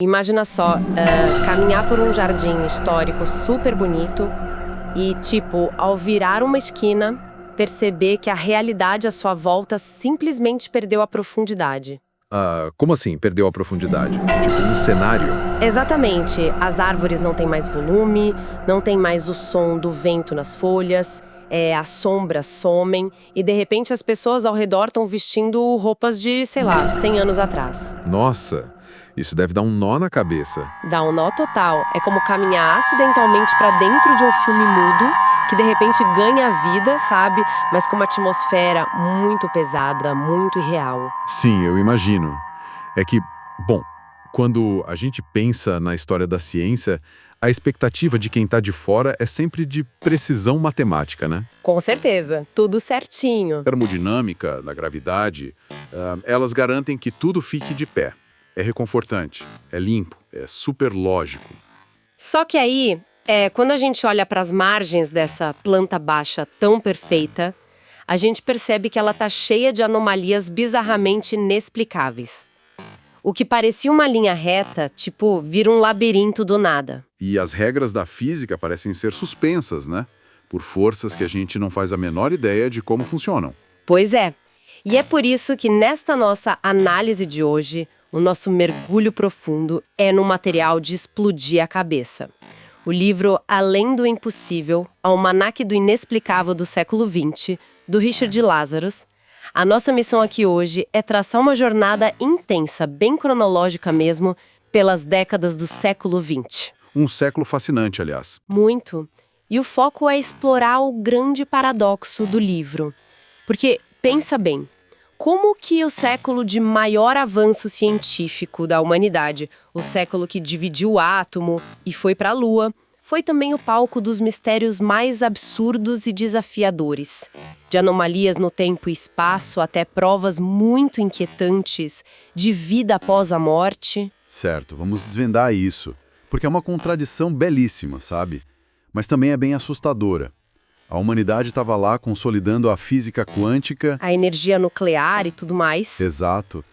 Imagina só, caminhar por um jardim histórico super bonito e, tipo, ao virar uma esquina, perceber que a realidade à sua volta simplesmente perdeu a profundidade. Como assim, perdeu a profundidade? Tipo, um cenário? Exatamente. As árvores não têm mais volume, não tem mais o som do vento nas folhas, as sombras somem e, de repente, as pessoas ao redor estão vestindo roupas de, sei lá, 100 anos atrás. Nossa, isso deve dar um nó na cabeça. Dá um nó total. É como caminhar acidentalmente pra dentro de um filme mudo, que de repente ganha vida, sabe? Mas com uma atmosfera muito pesada, muito irreal. Sim, eu imagino. É que, bom, quando a gente pensa na história da ciência, a expectativa de quem está de fora é sempre de precisão matemática, né? Com certeza, tudo certinho. A termodinâmica, da gravidade, elas garantem que tudo fique de pé. É reconfortante, é limpo, é super lógico. Só que aí, quando a gente olha para as margens dessa planta baixa tão perfeita, a gente percebe que ela tá cheia de anomalias bizarramente inexplicáveis. O que parecia uma linha reta, tipo, vira um labirinto do nada. E as regras da física parecem ser suspensas, né? Por forças que a gente não faz a menor ideia de como funcionam. Pois é. E é por isso que nesta nossa análise de hoje, o nosso mergulho profundo é no material de explodir a cabeça. O livro Além do Impossível, Almanaque do Inexplicável do século XX, do Richard Lazarus. A nossa missão aqui hoje é traçar uma jornada intensa, bem cronológica mesmo, pelas décadas do século XX. Um século fascinante, aliás. Muito. E o foco é explorar o grande paradoxo do livro. Porque, pensa bem, como que o século de maior avanço científico da humanidade, o século que dividiu o átomo e foi para a Lua, foi também o palco dos mistérios mais absurdos e desafiadores. De anomalias no tempo e espaço até provas muito inquietantes de vida após a morte. Certo, vamos desvendar isso, porque é uma contradição belíssima, sabe? Mas também é bem assustadora. A humanidade estava lá consolidando a física quântica. A energia nuclear e tudo mais. Exato.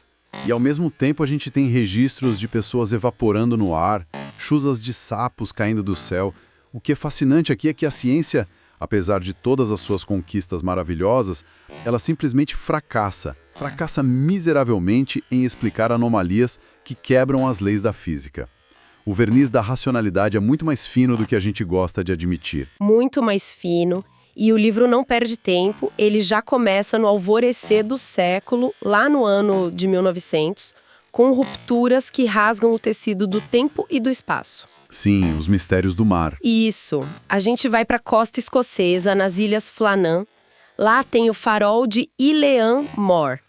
E ao mesmo tempo a gente tem registros de pessoas evaporando no ar, chuzas de sapos caindo do céu. O que é fascinante aqui é que a ciência, apesar de todas as suas conquistas maravilhosas, ela simplesmente fracassa miseravelmente em explicar anomalias que quebram as leis da física. O verniz da racionalidade é muito mais fino do que a gente gosta de admitir. Muito mais fino. E o livro não perde tempo, ele já começa no alvorecer do século, lá no ano de 1900, com rupturas que rasgam o tecido do tempo e do espaço. Sim, os mistérios do mar. Isso. A gente vai para a costa escocesa, nas Ilhas Flannan. Lá tem o farol de Ilean Mor.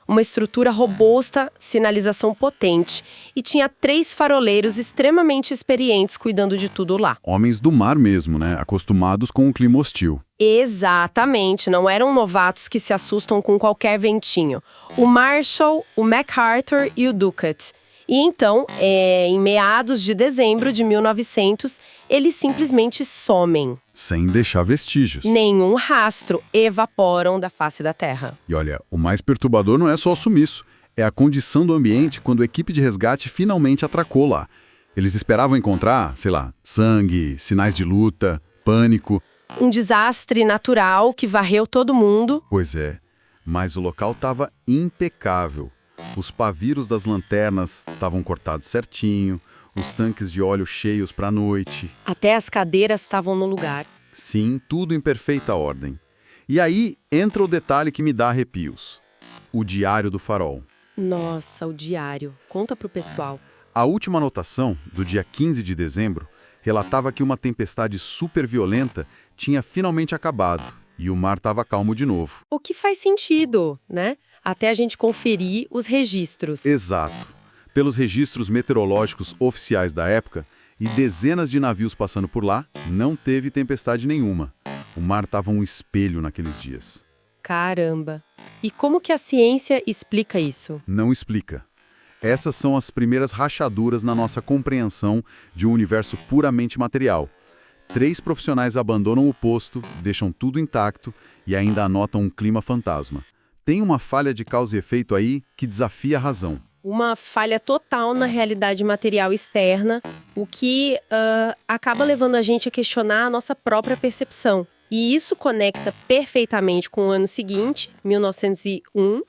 Uma estrutura robusta, sinalização potente, e tinha 3 faroleiros extremamente experientes cuidando de tudo lá. Homens do mar mesmo, né? Acostumados com o clima hostil. Exatamente, não eram novatos que se assustam com qualquer ventinho. O Marshall, o MacArthur e o Ducat. E então, em meados de dezembro de 1900, eles simplesmente somem. Sem deixar vestígios. Nenhum rastro, evaporam da face da Terra. E olha, o mais perturbador não é só o sumiço, é a condição do ambiente quando a equipe de resgate finalmente atracou lá. Eles esperavam encontrar, sei lá, sangue, sinais de luta, pânico. Um desastre natural que varreu todo mundo. Pois é, mas o local estava impecável. Os paviros das lanternas estavam cortados certinho, os tanques de óleo cheios para a noite. Até as cadeiras estavam no lugar. Sim, tudo em perfeita ordem. E aí entra o detalhe que me dá arrepios. O diário do farol. Nossa, o diário. Conta pro pessoal. A última anotação, do dia 15 de dezembro, relatava que uma tempestade super violenta tinha finalmente acabado e o mar estava calmo de novo. O que faz sentido, né? Até a gente conferir os registros. Exato. Pelos registros meteorológicos oficiais da época e dezenas de navios passando por lá, não teve tempestade nenhuma. O mar estava um espelho naqueles dias. Caramba! E como que a ciência explica isso? Não explica. Essas são as primeiras rachaduras na nossa compreensão de um universo puramente material. 3 profissionais abandonam o posto, deixam tudo intacto e ainda anotam um clima fantasma. Tem uma falha de causa e efeito aí que desafia a razão. Uma falha total na realidade material externa, o que acaba levando a gente a questionar a nossa própria percepção. E isso conecta perfeitamente com o ano seguinte, 1901,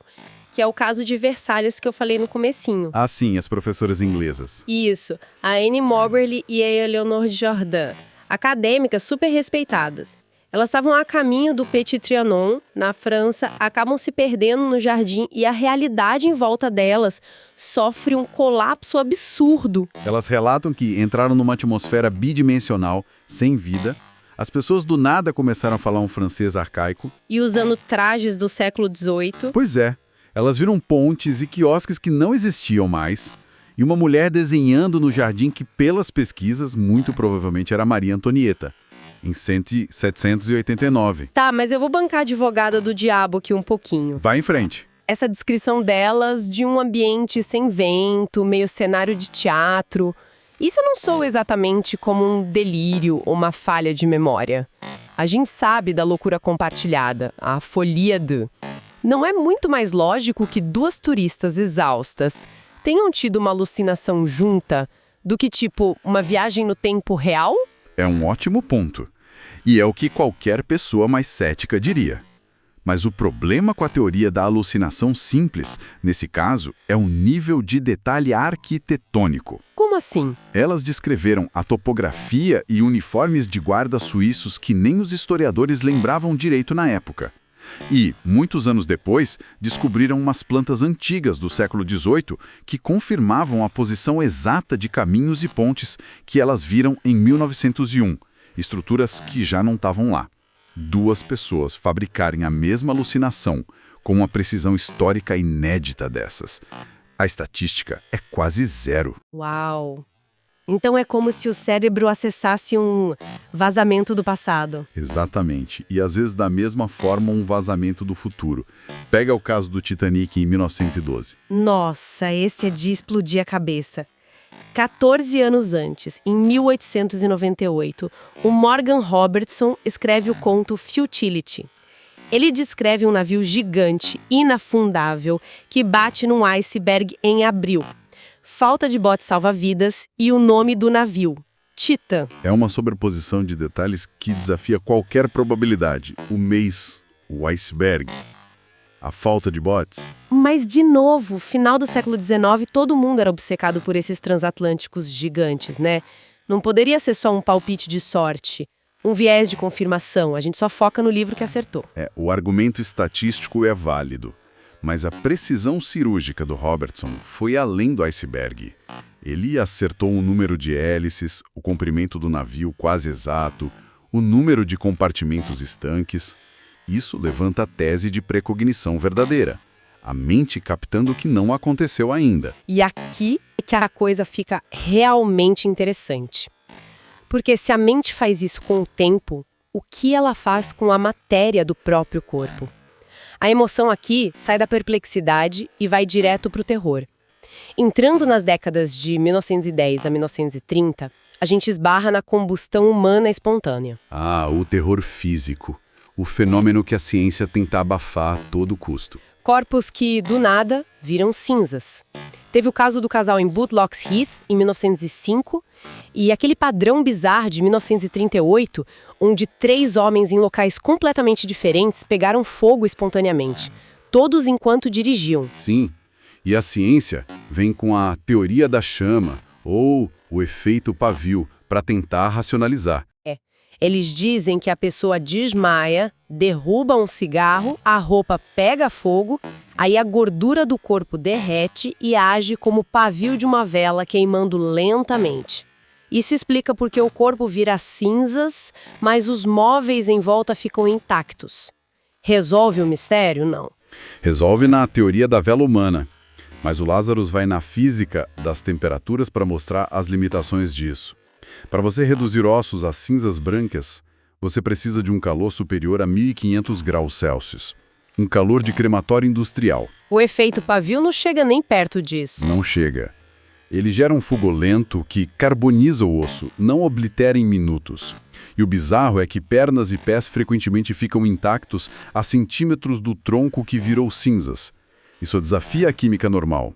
que é o caso de Versalhes que eu falei no comecinho. Ah, sim, as professoras inglesas. Isso, a Anne Moberly e a Eleanor Jordan, acadêmicas super respeitadas. Elas estavam a caminho do Petit Trianon, na França, acabam se perdendo no jardim e a realidade em volta delas sofre um colapso absurdo. Elas relatam que entraram numa atmosfera bidimensional, sem vida. As pessoas do nada começaram a falar um francês arcaico. E usando trajes do século XVIII. Pois é, elas viram pontes e quiosques que não existiam mais. E uma mulher desenhando no jardim que, pelas pesquisas, muito provavelmente era Maria Antonieta, em 789. Tá, mas eu vou bancar a advogada do diabo aqui um pouquinho. Vai em frente. Essa descrição delas de um ambiente sem vento, meio cenário de teatro, isso não soa exatamente como um delírio ou uma falha de memória. A gente sabe da loucura compartilhada, a folia de... Não é muito mais lógico que duas turistas exaustas tenham tido uma alucinação junta do que, tipo, uma viagem no tempo real? É um ótimo ponto. E é o que qualquer pessoa mais cética diria. Mas o problema com a teoria da alucinação simples, nesse caso, é um nível de detalhe arquitetônico. Como assim? Elas descreveram a topografia e uniformes de guarda suíços que nem os historiadores lembravam direito na época. E, muitos anos depois, descobriram umas plantas antigas do século XVIII que confirmavam a posição exata de caminhos e pontes que elas viram em 1901, estruturas que já não estavam lá. Duas pessoas fabricarem a mesma alucinação com uma precisão histórica inédita dessas. A estatística é quase zero. Uau! Então é como se o cérebro acessasse um vazamento do passado. Exatamente. E às vezes da mesma forma um vazamento do futuro. Pega o caso do Titanic em 1912. Nossa, esse é de explodir a cabeça. 14 anos antes, em 1898, o Morgan Robertson escreve o conto Futility. Ele descreve um navio gigante, inafundável, que bate num iceberg em abril. Falta de bote salva-vidas e o nome do navio, Titan. É uma sobreposição de detalhes que desafia qualquer probabilidade. O mês, o iceberg, a falta de botes. Mas, de novo, final do século XIX, todo mundo era obcecado por esses transatlânticos gigantes, né? Não poderia ser só um palpite de sorte, um viés de confirmação. A gente só foca no livro que acertou. O argumento estatístico é válido. Mas a precisão cirúrgica do Robertson foi além do iceberg. Ele acertou o número de hélices, o comprimento do navio quase exato, o número de compartimentos estanques. Isso levanta a tese de precognição verdadeira, a mente captando o que não aconteceu ainda. E aqui é que a coisa fica realmente interessante. Porque se a mente faz isso com o tempo, o que ela faz com a matéria do próprio corpo? A emoção aqui sai da perplexidade e vai direto para o terror. Entrando nas décadas de 1910 a 1930, a gente esbarra na combustão humana espontânea. Ah, o terror físico. O fenômeno que a ciência tenta abafar a todo custo. Corpos que, do nada, viram cinzas. Teve o caso do casal em Butlocks Heath, em 1905, e aquele padrão bizarro de 1938, onde 3 homens em locais completamente diferentes pegaram fogo espontaneamente, todos enquanto dirigiam. Sim, e a ciência vem com a teoria da chama, ou o efeito pavio, para tentar racionalizar. Eles dizem que a pessoa desmaia, derruba um cigarro, a roupa pega fogo, aí a gordura do corpo derrete e age como o pavio de uma vela queimando lentamente. Isso explica porque o corpo vira cinzas, mas os móveis em volta ficam intactos. Resolve o mistério? Não. Resolve na teoria da vela humana, mas o Lazarus vai na física das temperaturas para mostrar as limitações disso. Para você reduzir ossos a cinzas brancas, você precisa de um calor superior a 1.500 graus Celsius. Um calor de crematório industrial. O efeito pavio não chega nem perto disso. Não chega. Ele gera um fogo lento que carboniza o osso, não oblitera em minutos. E o bizarro é que pernas e pés frequentemente ficam intactos a centímetros do tronco que virou cinzas. Isso desafia a química normal.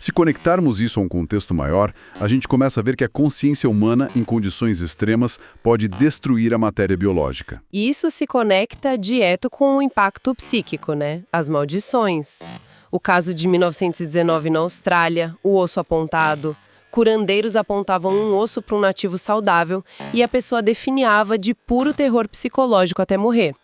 Se conectarmos isso a um contexto maior, a gente começa a ver que a consciência humana, em condições extremas, pode destruir a matéria biológica. E isso se conecta direto com o impacto psíquico, né? As maldições. O caso de 1919 na Austrália, o osso apontado. Curandeiros apontavam um osso para um nativo saudável e a pessoa definhava de puro terror psicológico até morrer.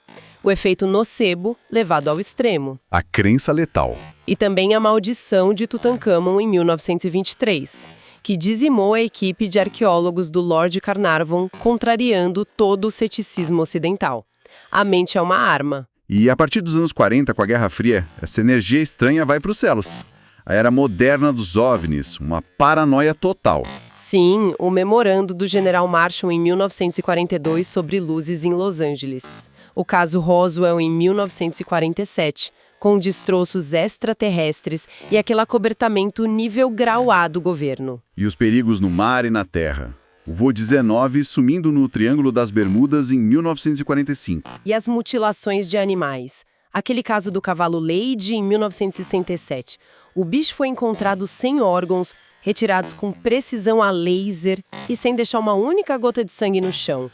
O efeito nocebo levado ao extremo. A crença letal. E também a maldição de Tutankhamon em 1923, que dizimou a equipe de arqueólogos do Lord Carnarvon, contrariando todo o ceticismo ocidental. A mente é uma arma. E a partir dos anos 40, com a Guerra Fria, essa energia estranha vai para os céus. A era moderna dos OVNIs, uma paranoia total. Sim, o memorando do General Marshall em 1942 sobre luzes em Los Angeles. O caso Roswell em 1947, com destroços extraterrestres e aquele acobertamento nível grau A do governo. E os perigos no mar e na terra. O voo 19 sumindo no Triângulo das Bermudas em 1945. E as mutilações de animais. Aquele caso do cavalo Lady em 1967. O bicho foi encontrado sem órgãos, retirados com precisão a laser e sem deixar uma única gota de sangue no chão.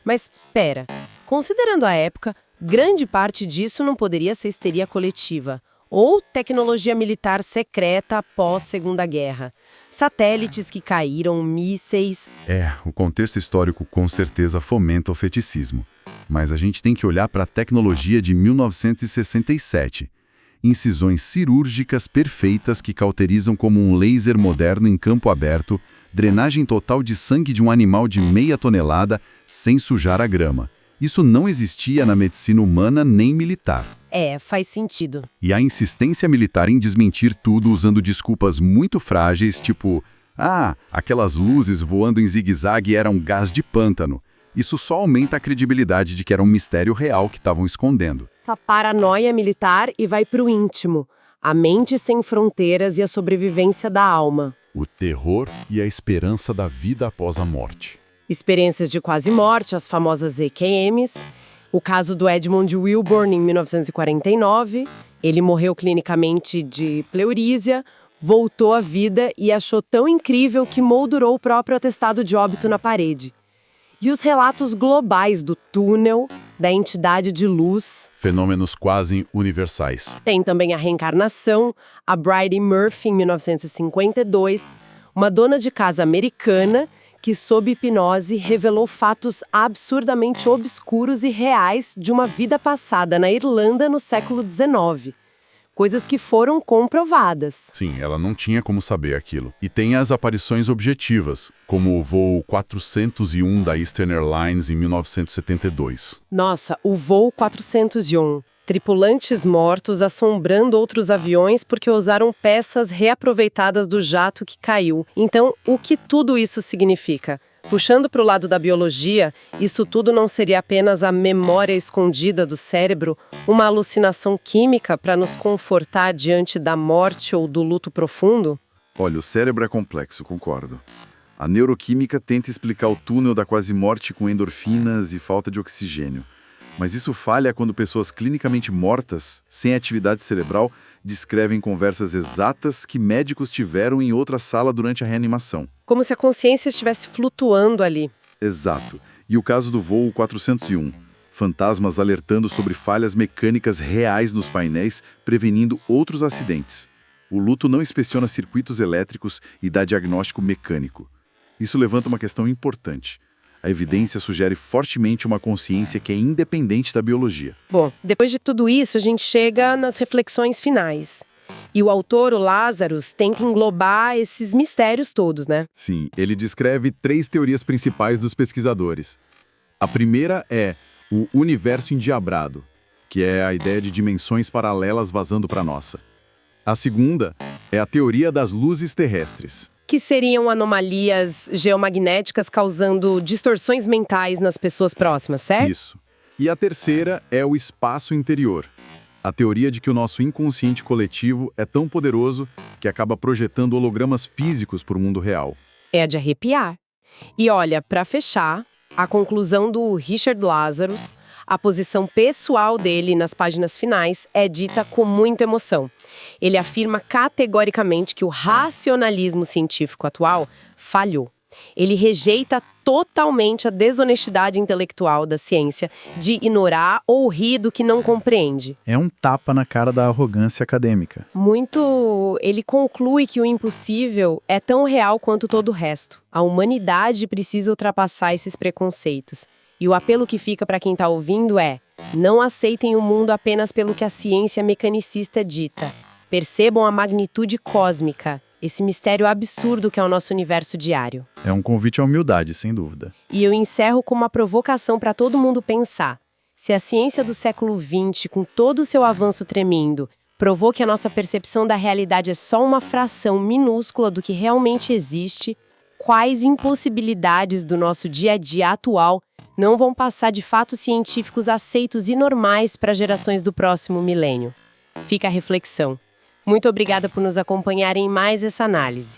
Mas, pera, considerando a época, grande parte disso não poderia ser histeria coletiva ou tecnologia militar secreta após Segunda Guerra. Satélites que caíram, mísseis... O contexto histórico com certeza fomenta o feticismo. Mas a gente tem que olhar para a tecnologia de 1967. Incisões cirúrgicas perfeitas que cauterizam como um laser moderno em campo aberto, drenagem total de sangue de um animal de meia tonelada sem sujar a grama. Isso não existia na medicina humana nem militar. Faz sentido. E a insistência militar em desmentir tudo usando desculpas muito frágeis, tipo, aquelas luzes voando em zigue-zague eram gás de pântano. Isso só aumenta a credibilidade de que era um mistério real que estavam escondendo. Essa paranoia militar e vai pro íntimo. A mente sem fronteiras e a sobrevivência da alma. O terror e a esperança da vida após a morte. Experiências de quase morte, as famosas EQMs. O caso do Edmund Wilborn em 1949. Ele morreu clinicamente de pleurísia, voltou à vida e achou tão incrível que moldurou o próprio atestado de óbito na parede. E os relatos globais do túnel, da entidade de luz. Fenômenos quase universais. Tem também a reencarnação, a Bridie Murphy, em 1952, uma dona de casa americana que, sob hipnose, revelou fatos absurdamente obscuros e reais de uma vida passada na Irlanda no século XIX. Coisas que foram comprovadas. Sim, ela não tinha como saber aquilo. E tem as aparições objetivas, como o voo 401 da Eastern Airlines em 1972. Nossa, o voo 401. Tripulantes mortos assombrando outros aviões porque usaram peças reaproveitadas do jato que caiu. Então, o que tudo isso significa? Puxando para o lado da biologia, isso tudo não seria apenas a memória escondida do cérebro, uma alucinação química para nos confortar diante da morte ou do luto profundo? Olha, o cérebro é complexo, concordo. A neuroquímica tenta explicar o túnel da quase-morte com endorfinas e falta de oxigênio. Mas isso falha quando pessoas clinicamente mortas, sem atividade cerebral, descrevem conversas exatas que médicos tiveram em outra sala durante a reanimação. Como se a consciência estivesse flutuando ali. Exato. E o caso do voo 401. Fantasmas alertando sobre falhas mecânicas reais nos painéis, prevenindo outros acidentes. O luto não inspeciona circuitos elétricos e dá diagnóstico mecânico. Isso levanta uma questão importante. A evidência sugere fortemente uma consciência que é independente da biologia. Bom, depois de tudo isso, a gente chega nas reflexões finais. E o autor, o Lazarus, tenta englobar esses mistérios todos, né? Sim, ele descreve 3 teorias principais dos pesquisadores. A primeira é o universo endiabrado, que é a ideia de dimensões paralelas vazando para a nossa. A segunda é a teoria das luzes terrestres. Que seriam anomalias geomagnéticas causando distorções mentais nas pessoas próximas, certo? Isso. E a terceira é o espaço interior. A teoria de que o nosso inconsciente coletivo é tão poderoso que acaba projetando hologramas físicos para o mundo real. É de arrepiar. E olha, para fechar, A conclusão do Richard Lazarus, a posição pessoal dele nas páginas finais, é dita com muita emoção. Ele afirma categoricamente que o racionalismo científico atual falhou. Ele rejeita totalmente a desonestidade intelectual da ciência de ignorar ou rir do que não compreende. É um tapa na cara da arrogância acadêmica. Ele conclui que o impossível é tão real quanto todo o resto. A humanidade precisa ultrapassar esses preconceitos. E o apelo que fica para quem está ouvindo é: não aceitem o mundo apenas pelo que a ciência mecanicista dita. Percebam a magnitude cósmica, esse mistério absurdo que é o nosso universo diário. É um convite à humildade, sem dúvida. E eu encerro com uma provocação para todo mundo pensar. Se a ciência do século XX, com todo o seu avanço tremendo, provou que a nossa percepção da realidade é só uma fração minúscula do que realmente existe, quais impossibilidades do nosso dia a dia atual não vão passar de fatos científicos aceitos e normais para gerações do próximo milênio? Fica a reflexão. Muito obrigada por nos acompanhar em mais essa análise.